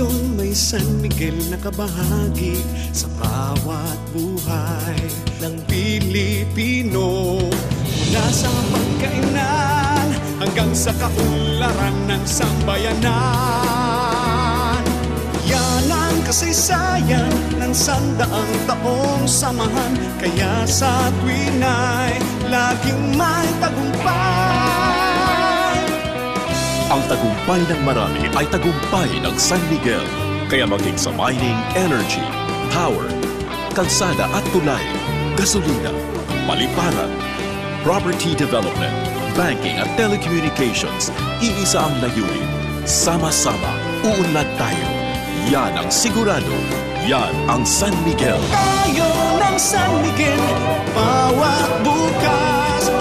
Ngayon may San Miguel na kabahagi sa bawat buhay ng Pilipino. Mula sa pagkainan hanggang sa kaunlaran ng sambayanan. Yan ang kasaysayan ng 100 taong samahan. Kaya sa tuwina'y laging may tagumpay. Ang tagumpay ng marami ay tagumpay ng San Miguel. Kaya maging sa mining, energy, power, kalsada at tulay, gasolina, paliparan, property development, banking at telecommunications, iisa ang layunin. Sama-sama, uunlad tayo. Yan ang sigurado. Yan ang San Miguel. Tayo ng San Miguel, bawat bukas